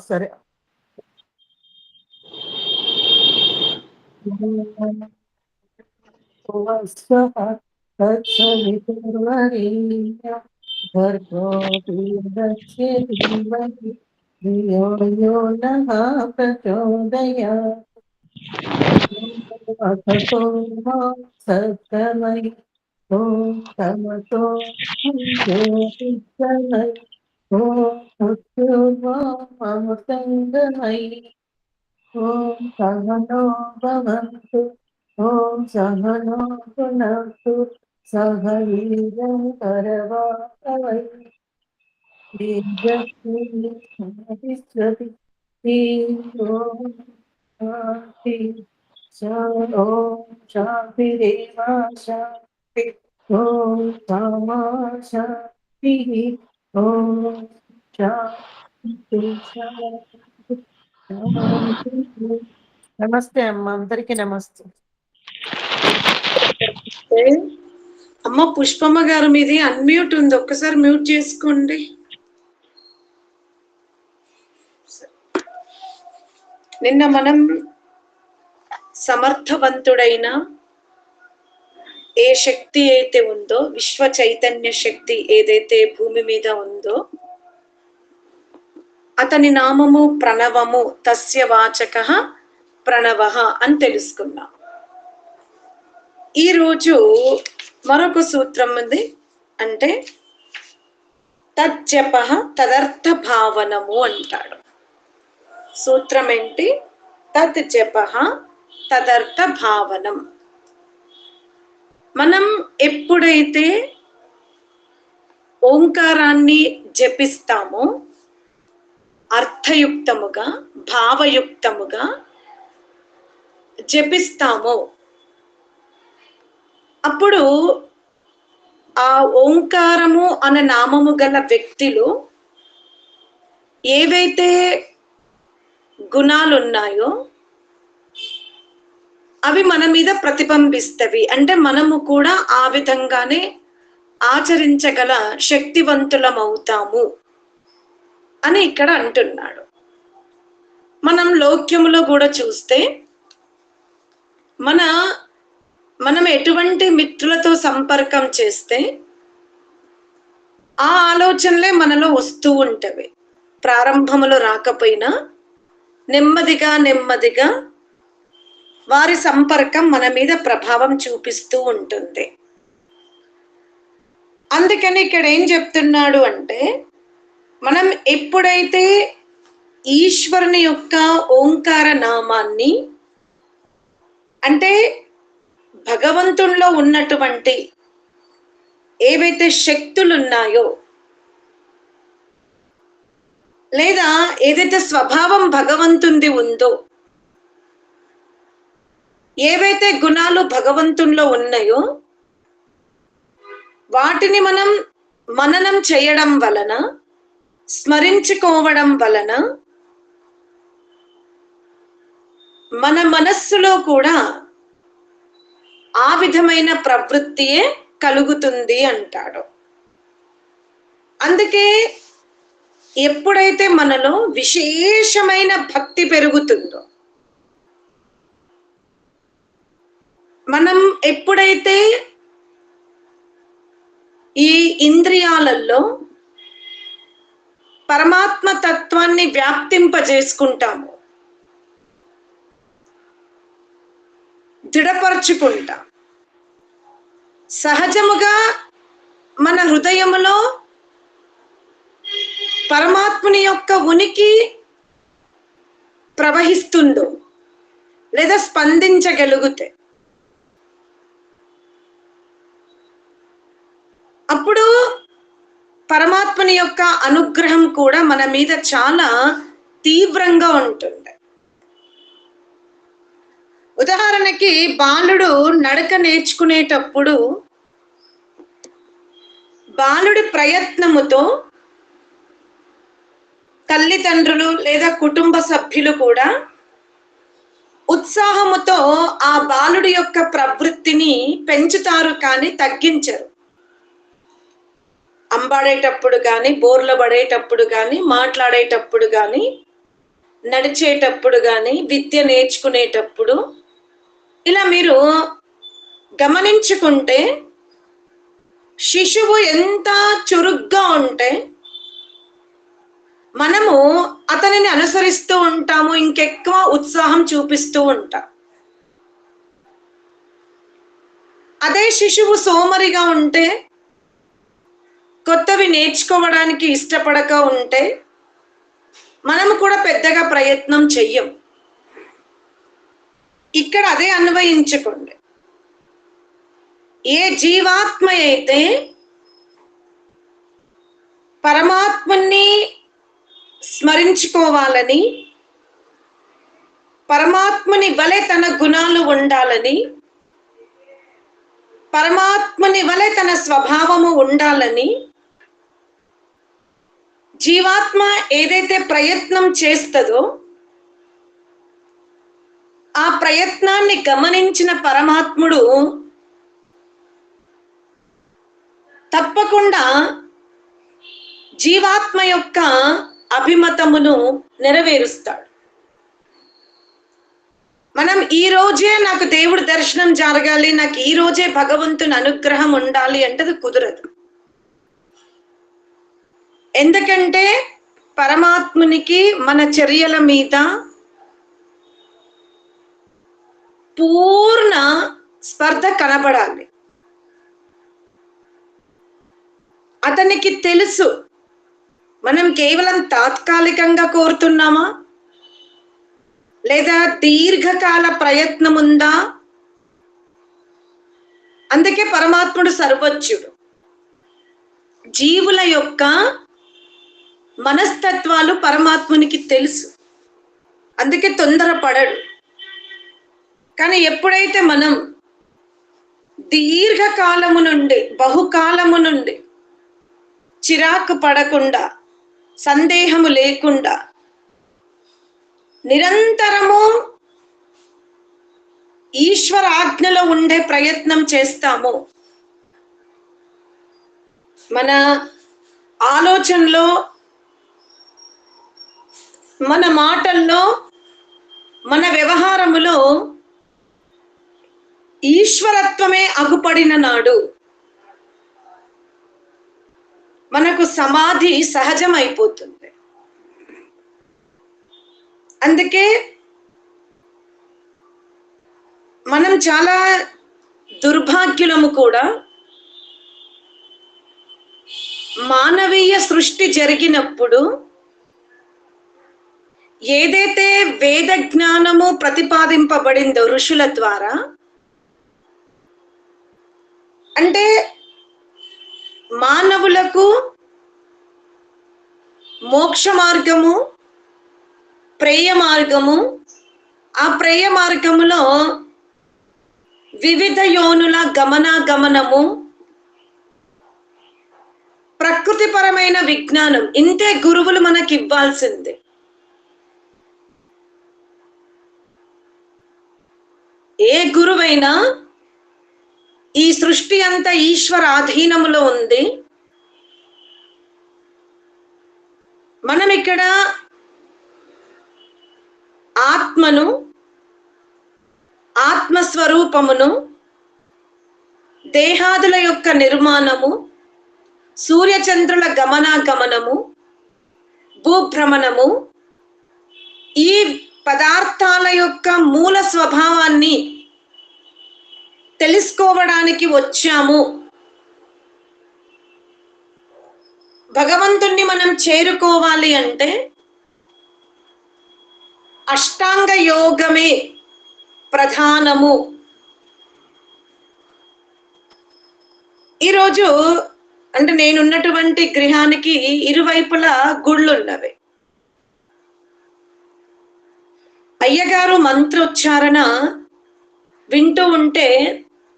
సరే. భర్గో దేవస్య ధీమహి ధియో యో నః ప్రచోదయాత్. అసతో మా సద్గమయ ఓం తమతో జ్యోతిర్గమయ ఓం మృత్యుర్మామృతంగమయ ఓం సహనో భవంతు ఓం సహనో భునక్తు సహ వీర్యం కరవావహై తేజస్వినావతిష్యతి. ఓం శాంతి ఓం శాంతిరేవ శాంతి ఓం తమా శాంతి ఓం శాంతి శాంతి. నమస్తే అమ్మ, అందరికి నమస్తే. అమ్మ పుష్పమ్మ గారు, మీది అన్మ్యూట్ ఉంది, ఒక్కసారి మ్యూట్ చేసుకోండి. నిన్న మనం సమర్థవంతుడైన ఏ శక్తి అయితే ఉందో, విశ్వ చైతన్య శక్తి ఏదైతే భూమి మీద ఉందో, అతని నామము ప్రణవము, తస్య వాచకః ప్రణవః అని తెలుసుకున్నాం. ఈరోజు మరొక సూత్రం ఉంది, అంటే తజ్జపః తదర్థ భావనము అంటాడు. సూత్రం ఏంటి? తజ్జపః తదర్థ భావనం. మనం ఎప్పుడైతే ఓంకారాన్ని జపిస్తామో అర్థయుక్తముగా, భావయుక్తముగా జపిస్తామో, అప్పుడు ఆ ఓంకారము అనే నామము గల వ్యక్తిలో ఏవైతే గుణాలు ఉన్నాయో అవి మన మీద ప్రతిబింబిస్తవి. అంటే మనము కూడా ఆ విధంగానే ఆచరించగల శక్తివంతులం అవుతాము అని ఇక్కడ అంటున్నాడు. మనం లోక్యములో కూడా చూస్తే మనం ఎటువంటి మిత్రులతో సంపర్కం చేస్తే ఆ ఆలోచనలే మనలో వస్తూ ఉంటవి. ప్రారంభములో రాకపోయినా నెమ్మదిగా నెమ్మదిగా వారి సంపర్కం మన మీద ప్రభావం చూపిస్తూ ఉంటుంది. అందుకని ఇక్కడ ఏం చెప్తున్నాడు అంటే, మనం ఎప్పుడైతే ఈశ్వరుని యొక్క ఓంకార నామాన్ని, అంటే భగవంతునిలో ఉన్నటువంటి ఏవైతే శక్తులు ఉన్నాయో, లేదా ఏదైతే స్వభావం భగవంతునిది ఉందో, ఏవైతే గుణాలు భగవంతునిలో ఉన్నాయో వాటిని మనం మననం చేయడం వలన, స్మరించుకోవడం వలన మన మనస్సులో కూడా ఆ విధమైన ప్రవృత్తియే కలుగుతుంది అంటాడు. అందుకే ఎప్పుడైతే మనలో విశేషమైన భక్తి పెరుగుతుందో, మనం ఎప్పుడైతే ఈ ఇంద్రియాలలో పరమాత్మ తత్వాన్ని వ్యాప్తింపజేసుకుంటాము, దృఢపరుచుకుంటాం, సహజముగా మన హృదయములో పరమాత్ముని యొక్క ఉనికి ప్రవహిస్తుందో లేదా స్పందించగలిగితే, అప్పుడు పరమాత్మని యొక్క అనుగ్రహం కూడా మన మీద చాలా తీవ్రంగా ఉంటుంది. ఉదాహరణకి బాలుడు నడక నేర్చుకునేటప్పుడు బాలుడి ప్రయత్నముతో తల్లిదండ్రులు లేదా కుటుంబ సభ్యులు కూడా ఉత్సాహముతో ఆ బాలుడి యొక్క ప్రవృత్తిని పెంచుతారు, కానీ తగ్గించరు. అంబాడేటప్పుడు కానీ, బోర్ల పడేటప్పుడు కానీ, మాట్లాడేటప్పుడు కానీ నడిచేటప్పుడు కానీ విద్య నేర్చుకునేటప్పుడు ఇలా మీరు గమనించుకుంటే శిశువు ఎంత చురుగ్గా ఉంటే మనము అతనిని అనుసరిస్తూ ఉంటాము, ఇంకెక్కువ ఉత్సాహం చూపిస్తూ ఉంటాం. అదే శిశువు సోమరిగా ఉంటే, కొత్తవి నేర్చుకోవడానికి ఇష్టపడక ఉంటే మనము కూడా పెద్దగా ప్రయత్నం చెయ్యం. ఇక్కడ అదే అన్వయించుకోండి. ఏ జీవాత్మ అయితే పరమాత్మని స్మరించుకోవాలని, పరమాత్మని వలె తన గుణాలు ఉండాలని, పరమాత్మని వలె తన స్వభావము ఉండాలని జీవాత్మ ఏదైతే ప్రయత్నం చేస్తుందో ఆ ప్రయత్నాన్ని గమనించిన పరమాత్ముడు తప్పకుండా జీవాత్మ యొక్క అభిమతమును నెరవేరుస్తాడు. మనం ఈ రోజే నాకు దేవుడి దర్శనం జరగాలి, నాకు ఈ రోజే భగవంతుని అనుగ్రహం ఉండాలి అంటే అది కుదరదు. ఎందుకంటే పరమాత్మునికి మన చర్యల మీద పూర్ణ స్పర్ధ కనబడాలి. అతనికి తెలుసు మనం కేవలం తాత్కాలికంగా కోరుతున్నామా లేదా దీర్ఘకాల ప్రయత్నం ఉందా. అందుకే పరమాత్ముడు సర్వజ్ఞుడు. జీవుల యొక్క మనస్తత్వాలు పరమాత్మునికి తెలుసు, అందుకే తొందరపడడు. కానీ ఎప్పుడైతే మనం దీర్ఘకాలము నుండి, బహుకాలము నుండి చిరాకు పడకుండా, సందేహము లేకుండా నిరంతరము ఈశ్వర ఆజ్ఞలో ఉండే ప్రయత్నం చేస్తాము, మన ఆలోచనలో, మన మాటల్లో, మన వ్యవహారములో ఈశ్వరత్వమే అగుపడిన నాడు మనకు సమాధి సహజమైపోతుంది. అందుకే మనం చాలా దుర్భాగ్యులము కూడా. మానవీయ సృష్టి జరిగినప్పుడు ఏదైతే వేద జ్ఞానము ప్రతిపాదింపబడిందో ఋషుల ద్వారా, అంటే మానవులకు మోక్ష మార్గము, ప్రేయ మార్గము, ఆ ప్రేయ మార్గములో వివిధ యోనుల గమనాగమనము, ప్రకృతిపరమైన విజ్ఞానం, ఇంతే గురువులు మనకి ఇవ్వాల్సిందే. ఏ గురువైనా ఈ సృష్టి అంతా ఈశ్వర ఆధీనములో ఉంది. మనం ఇక్కడ ఆత్మను, ఆత్మస్వరూపమును, దేహాదుల యొక్క నిర్మాణము, సూర్యచంద్రుల గమనాగమనము, భూభ్రమణము, ఈ పదార్థాల యొక్క మూల స్వభావాన్ని తెలుసుకోవడానికి వచ్చాము. భగవంతుణ్ణి మనం చేరుకోవాలి అంటే అష్టాంగ యోగమే ప్రధానము. ఈరోజు అంటే నేనున్నటువంటి గృహానికి ఇరువైపులా గుళ్ళున్నవి. అయ్యగారు మంత్రోచ్చారణ వింటూ ఉంటే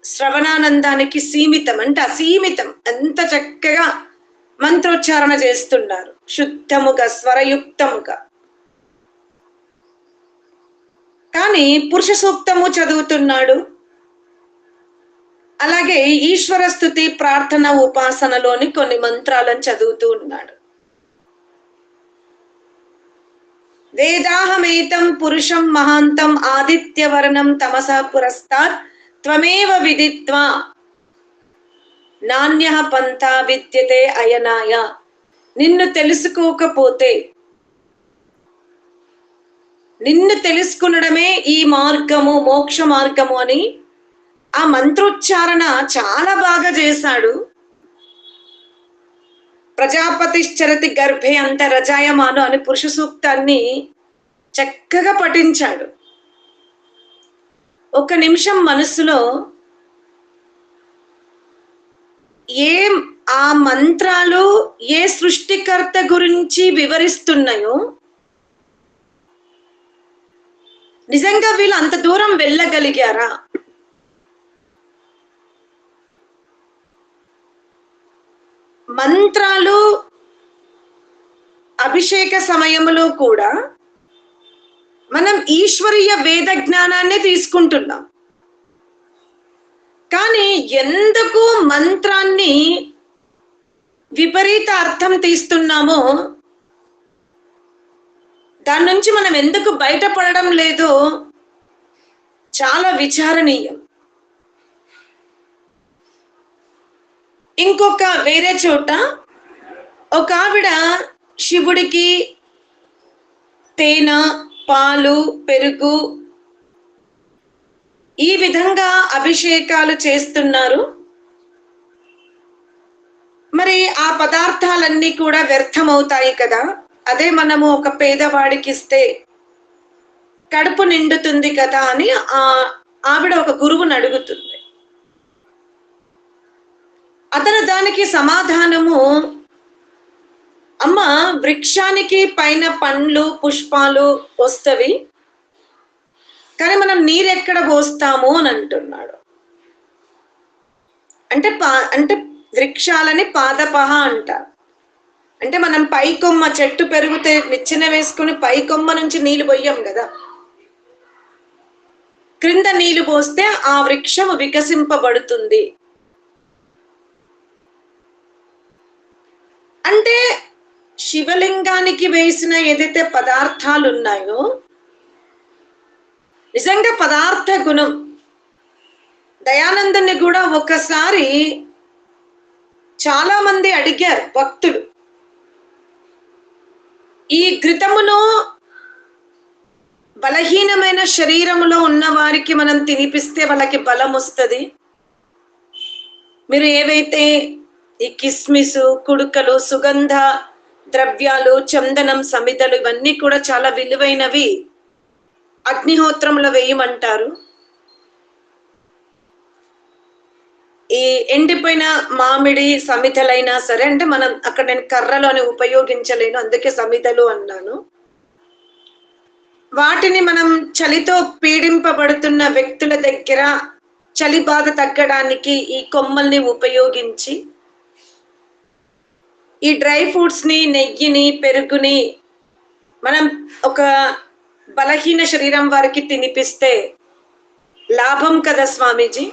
శ్రవణానందానికి సీమితం అంటే అసీమితం, ఎంత చక్కగా మంత్రోచ్చారణ చేస్తున్నారు, శుద్ధముగా, స్వరయుక్తముగా. కానీ పురుష సూక్తము చదువుతున్నాడు, అలాగే ఈశ్వర స్తుతి, ప్రార్థన, ఉపాసనలోని కొన్ని మంత్రాలను చదువుతూ ఉన్నాడు. వేదాహమేతం పురుషం మహాంతం ఆదిత్యవర్ణం తమసః పురస్తాత్ త్వమేవ విదిత్వా నాణ్యః పంథా విద్యతే అయనాయ. నిన్ను తెలుసుకోకపోతే, నిన్ను తెలుసుకునడమే ఈ మార్గము, మోక్ష మార్గము అని ఆ మంత్రోచ్చారణ చాలా బాగా చేశాడు. ప్రజాపతిశ్చరతి గర్భే అంతరజాయమాను అని పురుష సూక్తాన్ని చక్కగా పఠించాడు. ఒక నిమిషం మనసులో ఏ ఆ మంత్రాలు ఏ సృష్టికర్త గురించి వివరిస్తున్నాయో, నిజంగా వీళ్ళు అంత దూరం వెళ్ళగలిగారా? మంత్రాలు అభిషేక సమయంలో కూడా మనం ఈశ్వరీయ వేద జ్ఞానాన్ని తీసుకుంటున్నాం. కానీ ఎందుకు మంత్రాన్ని విపరీత అర్థం తీస్తున్నామో, దాని నుంచి మనం ఎందుకు బయటపడడం లేదో చాలా విచారణీయం. ఇంకొక వేరే చోట ఒక ఆవిడ శివుడికి తేనె, పాలు, పెరుగు ఈ విధంగా అభిషేకాలు చేస్తున్నారు. మరి ఆ పదార్థాలన్నీ కూడా వ్యర్థమవుతాయి కదా, అదే మనము ఒక పేదవాడికి ఇస్తే కడుపు నిండుతుంది కదా అని ఆవిడ ఒక గురువుని అడుగుతుంది. అతను దానికి సమాధానము, అమ్మ, వృక్షానికి పైన పండ్లు పుష్పాలు వస్తవి, కానీ మనం నీరెక్కడ పోస్తాము అని అంటున్నాడు. అంటే వృక్షాలని పాదపహ అంటారు. అంటే మనం పైకొమ్మ, చెట్టు పెరిగితే నిచ్చెన వేసుకుని పైకొమ్మ నుంచి నీళ్లు పోయాం కదా, క్రింద నీళ్లు పోస్తే ఆ వృక్షము వికసింపబడుతుంది. అంటే శివలింగానికి వేసిన ఏదైతే పదార్థాలు ఉన్నాయో, నిజంగా పదార్థ గుణం. దయానందుని కూడా ఒకసారి చాలా మంది అడిగారు భక్తులు, ఈ ఘృతమును బలహీనమైన శరీరములో ఉన్న వారికి మనం తినిపిస్తే వాళ్ళకి బలం వస్తుంది. మీరు ఏవైతే ఈ కిస్మిసు, కుడుకలు, సుగంధ ద్రవ్యాలు, చందనం, సమిధలు ఇవన్నీ కూడా చాలా విలువైనవి, అగ్నిహోత్రంలో వేయమంటారు. ఈ ఎండిపోయిన మామిడి సమిధలైనా సరే, అంటే మనం అక్కడ నేను కర్రలోని ఉపయోగించలేను, అందుకే సమిధలు అన్నాను. వాటిని మనం చలితో పీడింపబడుతున్న వ్యక్తుల దగ్గర చలి బాధ తగ్గడానికి ఈ కొమ్మల్ని ఉపయోగించి, ఈ డ్రై ఫ్రూట్స్ ని, నెయ్యిని, పెరుగుని మనం ఒక బలహీన శరీరం వారికి తినిపిస్తే లాభం కదా స్వామీజీ,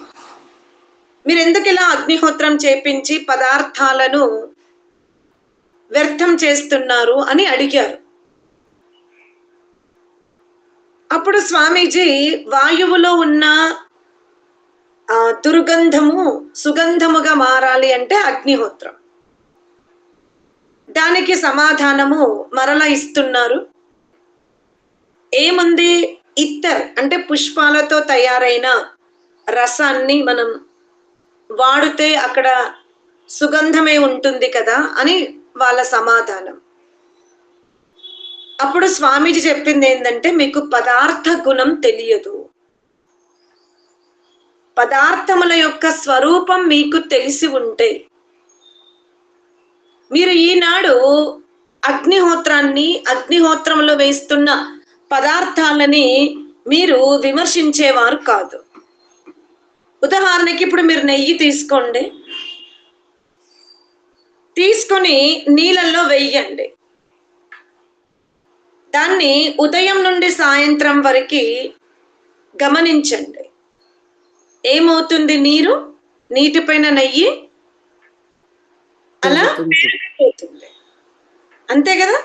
మీరు ఎందుకు ఇలా అగ్నిహోత్రం చేపించి పదార్థాలను వ్యర్థం చేస్తున్నారు అని అడిగారు. అప్పుడు స్వామీజీ వాయువులో ఉన్న దుర్గంధము సుగంధముగా మారాలి అంటే అగ్నిహోత్రం, దానికి సమాధానము మరలా ఇస్తున్నారు. ఏముంది, ఇత్తర్ అంటే పుష్పాలతో తయారైన రసాన్ని మనం వాడితే అక్కడ సుగంధమే ఉంటుంది కదా అని వాళ్ళ సమాధానం. అప్పుడు స్వామీజీ చెప్పింది ఏంటంటే, మీకు పదార్థ గుణం తెలియదు, పదార్థముల యొక్క స్వరూపం మీకు తెలిసి ఉంటే మీరు ఈనాడు అగ్నిహోత్రంలో వేస్తున్న పదార్థాలని మీరు విమర్శించేవారు కాదు. ఉదాహరణకి ఇప్పుడు మీరు నెయ్యి తీసుకోండి, తీసుకొని నీళ్ళల్లో వెయ్యండి, దాన్ని ఉదయం నుండి సాయంత్రం వరకు గమనించండి, ఏమవుతుంది, నీటిపైన నెయ్యి అలా పోతుంది, అంతే కదా.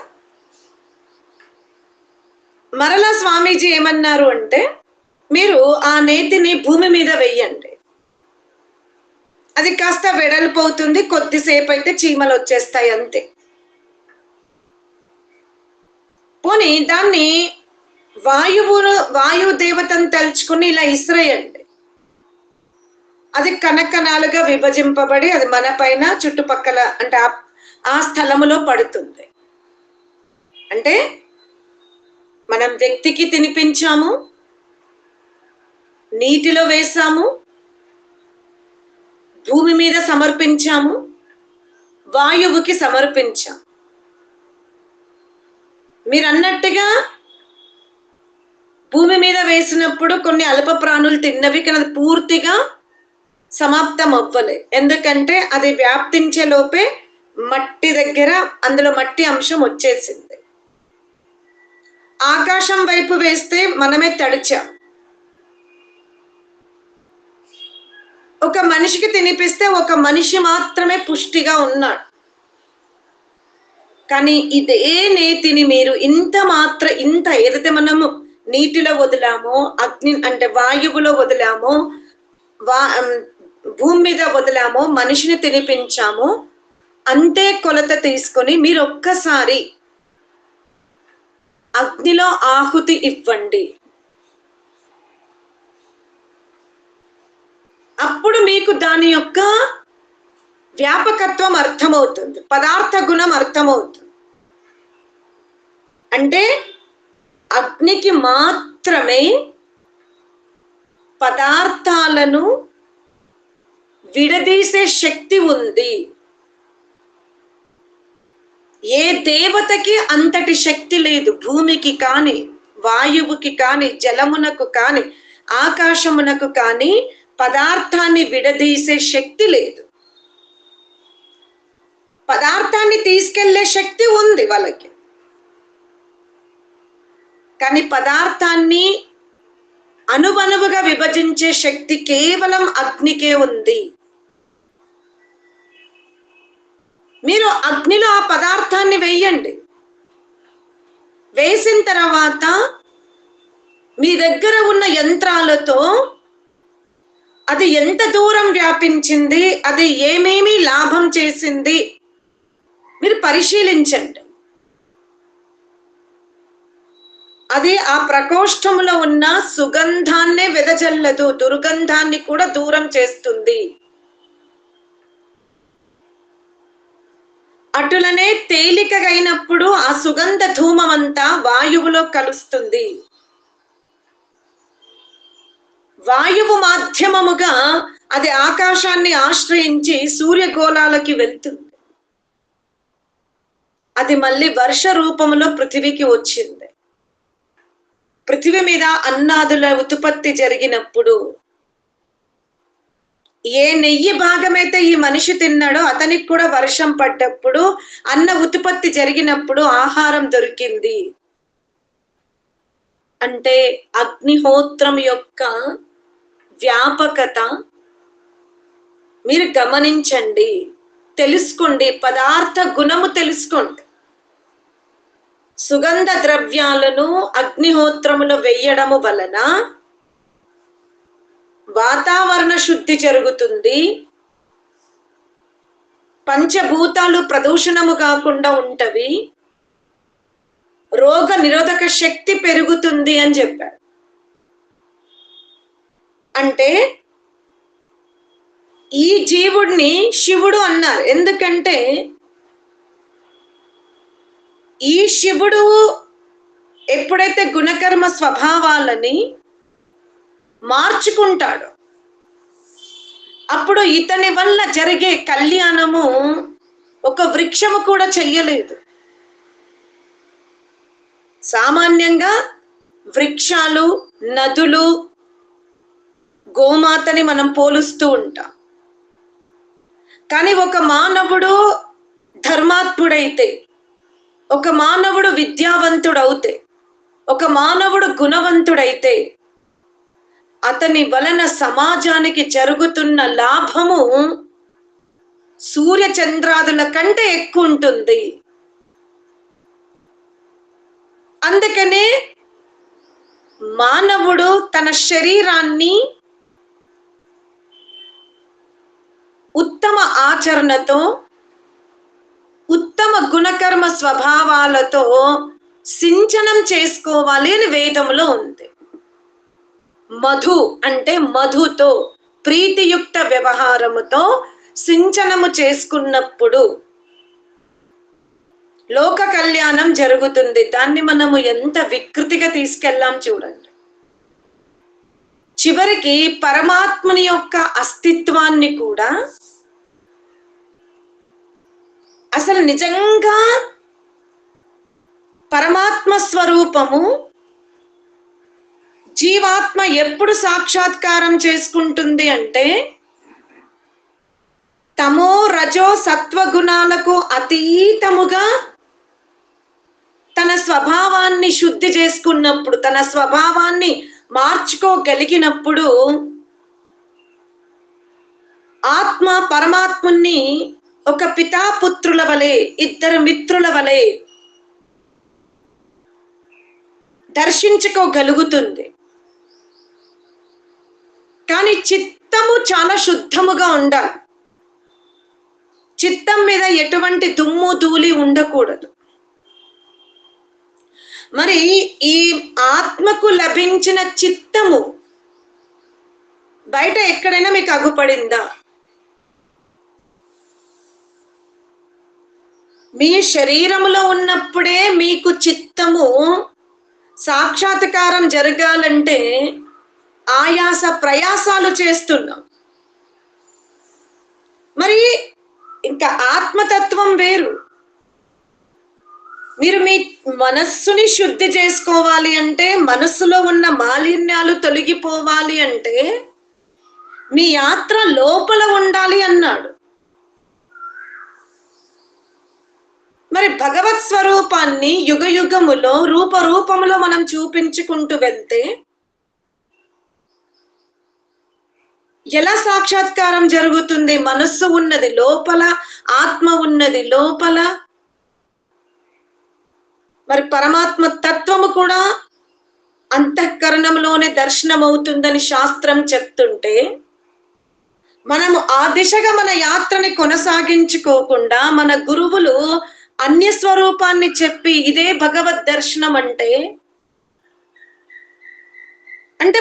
మరలా స్వామీజీ ఏమన్నారు అంటే, మీరు ఆ నేతిని భూమి మీద వెయ్యండి, అది కాస్త వెడల్పు అవుతుంది, కొద్దిసేపు అయితే చీమలు వచ్చేస్తాయి అంతే. పోనీ దాన్ని వాయు దేవతను తలుచుకుని ఇలా ఇసిరేయండి, అది కణకణాలుగా విభజింపబడి అది మన పైన చుట్టుపక్కల అంటే ఆ స్థలములో పడుతుంది. అంటే మనం వ్యక్తికి తినిపించాము, నీటిలో వేసాము, భూమి మీద సమర్పించాము, వాయువుకి సమర్పించాం. మీరు అన్నట్టుగా భూమి మీద వేసినప్పుడు కొన్ని అల్ప ప్రాణులు తిన్నవి, కానీ అది పూర్తిగా సమాప్తం అవ్వలే. ఎందుకంటే అది వ్యాప్తించే లోపే మట్టి దగ్గర అందులో మట్టి అంశం వచ్చేసింది. ఆకాశం వైపు వేస్తే మనమే తడిచాం. ఒక మనిషికి తినిపిస్తే ఒక మనిషి మాత్రమే పుష్టిగా ఉన్నాడు. కానీ ఇదే నేతిని మీరు ఇంత ఏదైతే మనము నీటిలో వదిలామో, అగ్ని అంటే వాయువులో వదిలామో, భూమి మీద వదిలామో, మనిషిని తినిపించామో, అంతే కొలత తీసుకొని మీరు ఒక్కసారి అగ్నిలో ఆహుతి ఇవ్వండి. అప్పుడు మీకు దాని యొక్క వ్యాపకత్వం అర్థమవుతుంది, పదార్థ గుణం అర్థమవుతుంది. అంటే అగ్నికి మాత్రమే పదార్థాలను విడదీసే శక్తి ఉంది. ఏ దేవతకి అంతటి శక్తి లేదు. భూమికి కానీ, వాయువుకి కానీ, జలమునకు కానీ, ఆకాశమునకు కానీ పదార్థాన్ని విడదీసే శక్తి లేదు. పదార్థాన్ని తీసుకెళ్లే శక్తి ఉంది వాళ్ళకి, కానీ పదార్థాన్ని అణువణువుగా విభజించే శక్తి కేవలం అగ్నికే ఉంది. మీరు అగ్నిలో ఆ పదార్థాన్ని వేయండి. వేసిన తర్వాత మీ దగ్గర ఉన్న యంత్రాలతో అది ఎంత దూరం వ్యాపించింది, అది ఏమేమి లాభం చేసింది మీరు పరిశీలించండి. అది ఆ ప్రకోష్ఠములో ఉన్న సుగంధాన్నే వెదజల్లదు, దుర్గంధాన్ని కూడా దూరం చేస్తుంది. అటులనే తేలికగైనప్పుడు ఆ సుగంధ ధూమం అంతా వాయువులో కలుస్తుంది. వాయువు మాధ్యమముగా అది ఆకాశాన్ని ఆశ్రయించి సూర్యగోళాలకి వెళ్తుంది. అది మళ్ళీ వర్ష రూపంలో పృథివీకి వచ్చింది. పృథివీ మీద అన్నాదుల ఉత్పత్తి జరిగినప్పుడు ఏ నెయ్యి భాగమైతే ఈ మనిషి తిన్నాడో అతనికి కూడా వర్షం పడ్డప్పుడు, అన్న ఉత్పత్తి జరిగినప్పుడు ఆహారం దొరికింది. అంటే అగ్నిహోత్రం యొక్క వ్యాపకత మీరు గమనించండి, తెలుసుకోండి, పదార్థ గుణము తెలుసుకోండి. సుగంధ ద్రవ్యాలను అగ్నిహోత్రములో వెయ్యడము వలన వాతావరణ శుద్ధి జరుగుతుంది, పంచభూతాలు ప్రదూషణము కాకుండా ఉంటవి, రోగ నిరోధక శక్తి పెరుగుతుంది అని చెప్పారు. అంటే ఈ జీవుడిని శివుడు అన్నారు. ఎందుకంటే ఈ శివుడు ఎప్పుడైతే గుణకర్మ స్వభావాలని మార్చుకుంటాడో అప్పుడు ఇతని వల్ల జరిగే కళ్యాణము ఒక వృక్షము కూడా చెయ్యలేదు. సామాన్యంగా వృక్షాలు, నదులు, గోమాతని మనం పోలుస్తూ ఉంటాం. కానీ ఒక మానవుడు ధర్మాత్ముడైతే, ఒక మానవుడు విద్యావంతుడవుతే, ఒక మానవుడు గుణవంతుడైతే అతని వలన సమాజానికి జరుగుతున్న లాభము సూర్య చంద్రాదుల కంటే ఎక్కువ ఉంటుంది. అందుకనే మానవుడు తన శరీరాన్ని ఉత్తమ ఆచరణతో, ఉత్తమ గుణకర్మ స్వభావాలతో సించనం చేసుకోవాలి అని వేదంలో ఉంది. మధు అంటే మధుతో, ప్రీతియుక్త వ్యవహారముతో సించనము చేసుకున్నప్పుడు లోక కళ్యాణం జరుగుతుంది. దాన్ని మనము ఎంత వికృతిగా తీసుకెళ్ళాం చూడండి. చివరికి పరమాత్మని యొక్క అస్తిత్వాన్ని కూడా, అసలు నిజంగా పరమాత్మ స్వరూపము జీవాత్మ ఎప్పుడు సాక్షాత్కారం చేసుకుంటుంది అంటే, తమో రజో సత్వగుణాలకు అతీతముగా తన స్వభావాన్ని శుద్ధి చేసుకున్నప్పుడు, తన స్వభావాన్ని మార్చుకోగలిగినప్పుడు ఆత్మ పరమాత్ముని ఒక పితాపుత్రుల వలె, ఇద్దరు మిత్రుల వలె దర్శించుకోగలుగుతుంది. కానీ చిత్తము చాలా శుద్ధముగా ఉండాలి. చిత్తం మీద ఎటువంటి దుమ్ము ధూళి ఉండకూడదు. మరి ఈ ఆత్మకు లభించిన చిత్తము బయట ఎక్కడైనా మీకు అగుపడిందా? మీ శరీరములో ఉన్నప్పుడే మీకు చిత్తము సాక్షాత్కారం జరగాలంటే ఆయాస ప్రయాసాలు చేస్తున్నాం. మరి ఇంకా ఆత్మతత్వం వేరు. మీరు మీ మనస్సుని శుద్ధి చేసుకోవాలి అంటే, మనస్సులో ఉన్న మాలిన్యాలు తొలగిపోవాలి అంటే మీ యాత్ర లోపల ఉండాలి అన్నాడు. మరి భగవత్ స్వరూపాన్ని యుగ యుగములో రూపరూపములో మనం చూపించుకుంటూ వెళ్తే ఎలా సాక్షాత్కారం జరుగుతుంది? మనస్సు ఉన్నది లోపల, ఆత్మ ఉన్నది లోపల. మరి పరమాత్మ తత్వము కూడా అంతఃకరణంలోనే దర్శనం అవుతుందని శాస్త్రం చెప్తుంటే, మనము ఆ దిశగా మన యాత్రని కొనసాగించుకోకుండా మన గురువులు అన్య స్వరూపాన్ని చెప్పి ఇదే భగవద్ దర్శనం అంటే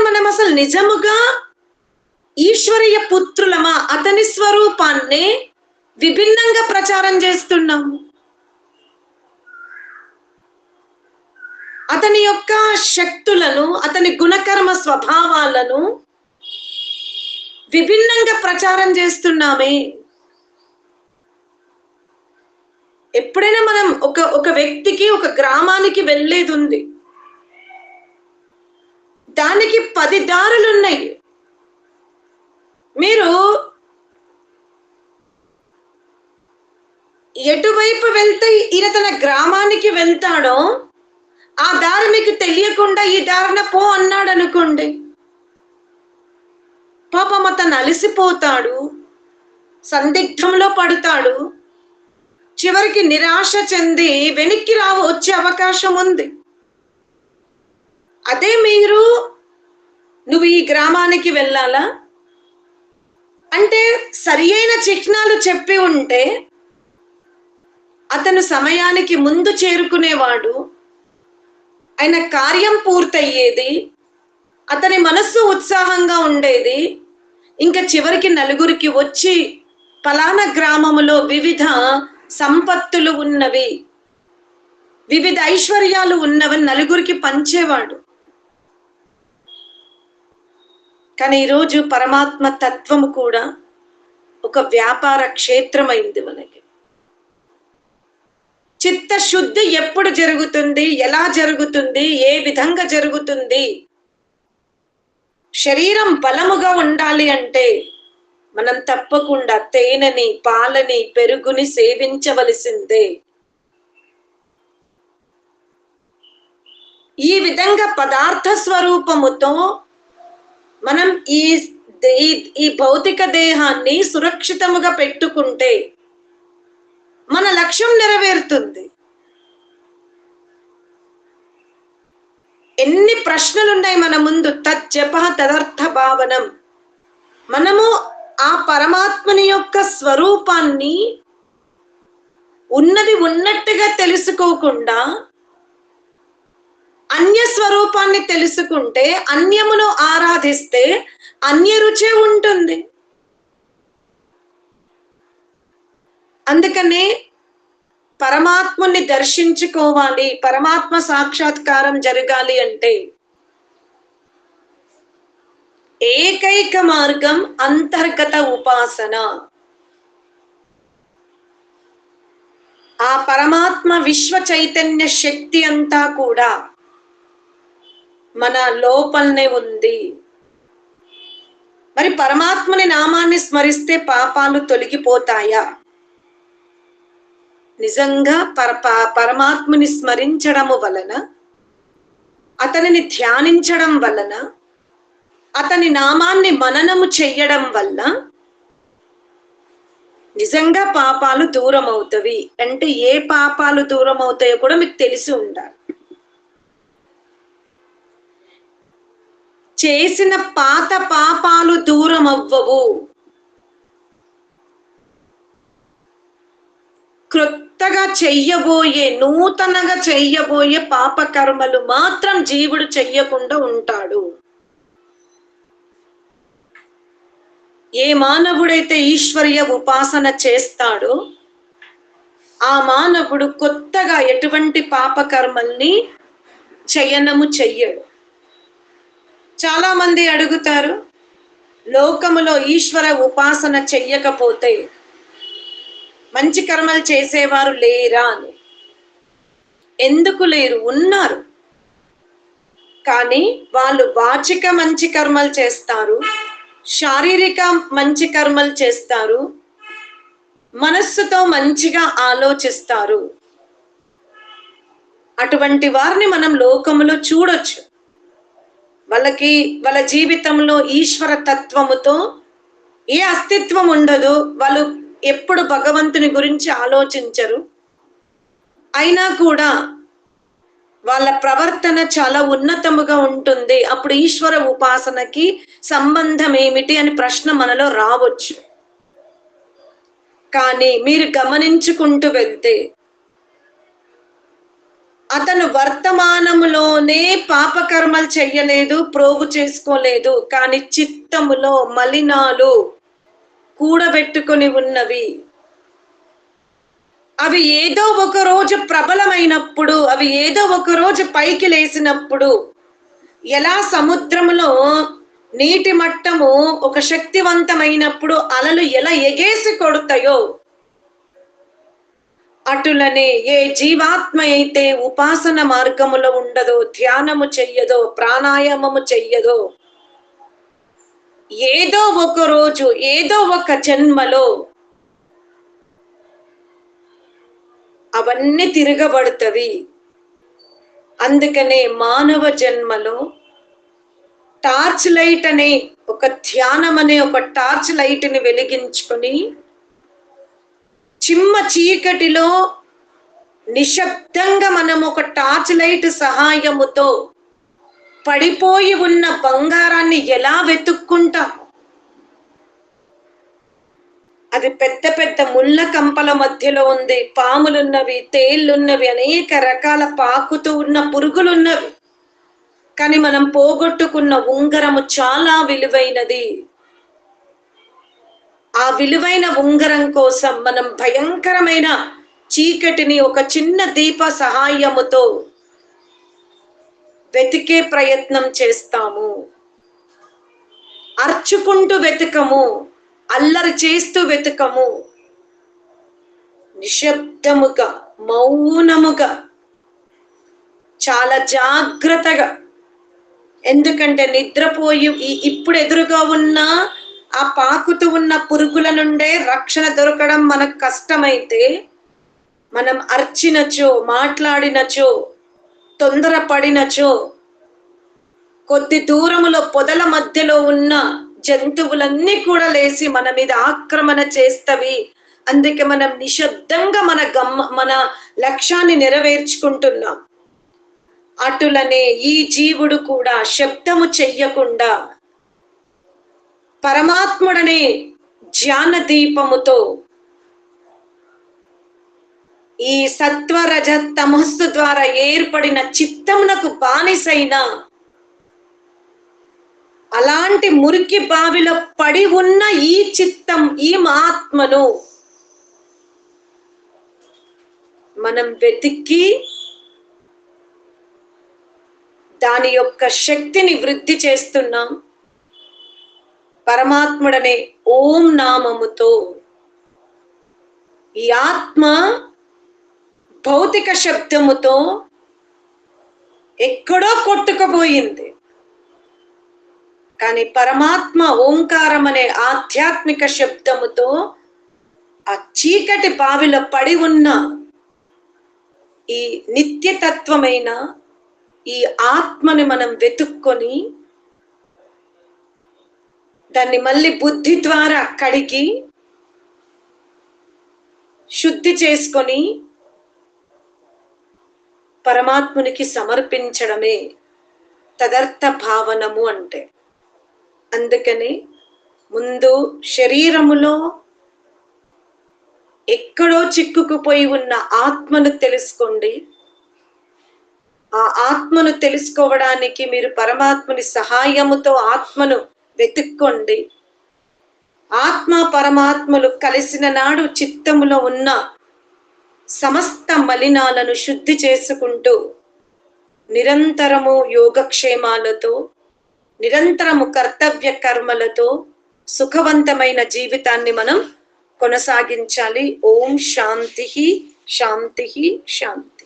మనం అసలు నిజముగా ఈశ్వరీయ పుత్రులమా? అతని స్వరూపాన్ని విభిన్నంగా ప్రచారం చేస్తున్నాము. అతని యొక్క శక్తులను, అతని గుణకర్మ స్వభావాలను విభిన్నంగా ప్రచారం చేస్తున్నామే. ఎప్పుడైనా మనం ఒక వ్యక్తికి, ఒక గ్రామానికి వెళ్ళేది ఉంది, దానికి 10 దారులు ఉన్నాయి. మీరు ఎటువైపు వెళ్తే ఈయన తన గ్రామానికి వెళ్తాడో ఆ దారి మీకు తెలియకుండా ఈ దారిన పో అన్నాడు అనుకోండి, పాపం అతను అలసిపోతాడు, సందిగ్ధంలో పడతాడు, చివరికి నిరాశ చెంది వెనక్కి వచ్చే అవకాశం ఉంది. అదే నువ్వు ఈ గ్రామానికి వెళ్ళాలా అంటే సరి అయిన చిహ్నాలు చెప్పి ఉంటే అతను సమయానికి ముందు చేరుకునేవాడు, ఆయన కార్యం పూర్తయ్యేది, అతని మనస్సు ఉత్సాహంగా ఉండేది. ఇంకా చివరికి నలుగురికి వచ్చి పలానా గ్రామములో వివిధ సంపత్తులు ఉన్నవి, వివిధ ఐశ్వర్యాలు ఉన్నవి నలుగురికి పంచేవాడు. కానీ ఈరోజు పరమాత్మ తత్వము కూడా ఒక వ్యాపార క్షేత్రమైంది మనకి. చిత్తశుద్ధి ఎప్పుడు జరుగుతుంది, ఎలా జరుగుతుంది, ఏ విధంగా జరుగుతుంది? శరీరం బలముగా ఉండాలి అంటే మనం తప్పకుండా తేనెని, పాలని, పెరుగుని సేవించవలసిందే. ఈ విధంగా పదార్థ స్వరూపముతో మనం ఈ భౌతిక దేహాన్ని సురక్షితముగా పెట్టుకుంటే మన లక్ష్యం నెరవేరుతుంది. ఎన్ని ప్రశ్నలు ఉన్నాయి మన ముందు. తజ్జప తదర్థ భావనం. మనము ఆ పరమాత్మని యొక్క స్వరూపాన్ని ఉన్నది ఉన్నట్టుగా తెలుసుకోకుండా అన్య స్వరూపాన్ని తెలుసుకుంటే, అన్యమును ఆరాధిస్తే అన్య రుచే ఉంటుంది. అందుకనే పరమాత్మని దర్శించుకోవాలి, పరమాత్మ సాక్షాత్కారం జరగాలి అంటే ఏకైక మార్గం అంతర్గత ఉపాసన. ఆ పరమాత్మ విశ్వ చైతన్య శక్తి అంతా కూడా మన లోపలనే ఉంది. మరి పరమాత్మని నామాన్ని స్మరిస్తే పాపాలు తొలగిపోతాయా? నిజంగా పరమాత్మని స్మరించడము వలన, అతనిని ధ్యానించడం వలన, అతని నామాన్ని మననము చెయ్యడం వల్ల నిజంగా పాపాలు దూరం అవుతవి. అంటే ఏ పాపాలు దూరం అవుతాయో కూడా మీకు తెలిసి ఉండాలి. చేసిన పాత పాపాలు దూరం అవ్వవు. క్రొత్తగా చెయ్యబోయే, నూతనగా చెయ్యబోయే పాప కర్మలు మాత్రం జీవుడు చెయ్యకుండా ఉంటాడు. ఏ మానవుడైతే ఈశ్వర్య ఉపాసన చేస్తాడో ఆ మానవుడు కొత్తగా ఎటువంటి పాప కర్మల్ని చయనము చెయ్యడు. చాలా మంది అడుగుతారు, లోకములో ఈశ్వర ఉపాసన చెయ్యకపోతే మంచి కర్మలు చేసేవారు లేరా అని. ఎందుకు లేరు? ఉన్నారు. కానీ వాళ్ళు వాచిక మంచి కర్మలు చేస్తారు, శారీరక మంచి కర్మలు చేస్తారు, మనస్సుతో మంచిగా ఆలోచిస్తారు. అటువంటి వారిని మనం లోకములో చూడొచ్చు. వాళ్ళ జీవితంలో ఈశ్వర తత్వముతో ఏ అస్తిత్వం ఉండదు. వాళ్ళు ఎప్పుడు భగవంతుని గురించి ఆలోచించరు. అయినా కూడా వాళ్ళ ప్రవర్తన చాలా ఉన్నతముగా ఉంటుంది. అప్పుడు ఈశ్వర ఉపాసనకి సంబంధం ఏమిటి అని ప్రశ్న మనలో రావచ్చు. కానీ మీరు గమనించుకుంటూ వెళ్తే అతను వర్తమానములోనే పాపకర్మలు చెయ్యలేదు, ప్రోగు చేసుకోలేదు. కానీ చిత్తములో మలినాలు కూడబెట్టుకొని ఉన్నవి. అవి ఏదో ఒక రోజు ప్రబలమైనప్పుడు, అవి ఏదో ఒక రోజు పైకి లేసినప్పుడు, ఎలా సముద్రములో నీటి మట్టము ఒక శక్తివంతమైనప్పుడు అలలు ఎలా ఎగేసి కొడతాయో, అటులనే ఏ జీవాత్మ అయితే ఉపాసన మార్గములో ఉండదో, ధ్యానము చెయ్యదో, ప్రాణాయామము చెయ్యదో, ఏదో ఒక రోజు ఏదో ఒక జన్మలో అవన్నీ తిరగబడుతవి. అందుకనే మానవ జన్మలో టార్చ్ లైట్ అనే ఒక ధ్యానం అనే ఒక టార్చ్ లైట్ ని వెలిగించుకొని చిమ్మ చీకటిలో నిశ్శబ్దంగా మనం ఒక టార్చ్ లైట్ సహాయముతో పడిపోయి ఉన్న బంగారాన్ని ఎలా వెతుక్కుంటాం? అది పెద్ద పెద్ద ముళ్ళ కంపల మధ్యలో ఉంది, పాములున్నవి, తేళ్లున్నవి, అనేక రకాల పాకుతూ ఉన్న పురుగులున్నవి. కానీ మనం పోగొట్టుకున్న ఉంగరము చాలా విలువైనది. ఆ విలువైన ఉంగరం కోసం మనం భయంకరమైన చీకటిని ఒక చిన్న దీప సహాయముతో వెతికే ప్రయత్నం చేస్తాము. అర్చుకుంటూ వెతకము, అల్లరి చేస్తూ వెతకము. నిశ్శబ్దముగా, మౌనముగా, చాలా జాగ్రత్తగా. ఎందుకంటే నిద్రపోయి ఇప్పుడు ఎదురుగా ఉన్న ఆ పాకుతూ ఉన్న పురుగుల నుండే రక్షణ దొరకడం మనకు కష్టమైతే, మనం అర్చినచో, మాట్లాడినచో, తొందరపడినచో కొద్ది దూరములో పొదల మధ్యలో ఉన్న జంతువులన్నీ కూడా లేచి మన మీద ఆక్రమణ చేస్తవి. అందుకే మనం నిశ్శబ్దంగా మన లక్ష్యాన్ని నెరవేర్చుకుంటున్నాం. అటులనే ఈ జీవుడు కూడా శబ్దము చెయ్యకుండా పరమాత్ముడనే ధ్యాన దీపముతో ఈ సత్వ రజ తమస్సు ద్వారా ఏర్పడిన చిత్తమునకు బానిసైన అలాంటి మురికి బావిలో పడి ఉన్న ఈ చిత్తం, ఈ ఆత్మను మనం వెతికి దాని యొక్క శక్తిని వృద్ధి చేస్తున్నాం. పరమాత్ముడనే ఓం నామముతో ఈ ఆత్మ భౌతిక శబ్దముతో ఎక్కడో కొట్టుకుపోయింది. కానీ పరమాత్మ ఓంకారం అనే ఆధ్యాత్మిక శబ్దముతో ఆ చీకటి బావిలో పడి ఉన్న ఈ నిత్యతత్వమైన ఈ ఆత్మని మనం వెతుక్కొని దాన్ని మళ్ళీ బుద్ధి ద్వారా కడిగి శుద్ధి చేసుకొని పరమాత్మునికి సమర్పించడమే తదర్థ భావనము అంటే. అందుకని ముందు శరీరములో ఎక్కడో చిక్కుకుపోయి ఉన్న ఆత్మను తెలుసుకోండి. ఆ ఆత్మను తెలుసుకోవడానికి మీరు పరమాత్ముని సహాయముతో ఆత్మను వెతుక్కోండి. ఆత్మ పరమాత్మలు కలిసిన నాడు చిత్తములో ఉన్న సమస్త మలినాలను శుద్ధి చేసుకుంటూ నిరంతరము యోగక్షేమాలతో, నిరంతరము కర్తవ్య కర్మలతో సుఖవంతమైన జీవితాన్ని మనం కొనసాగించాలి. ఓం శాంతి శాంతి శాంతి.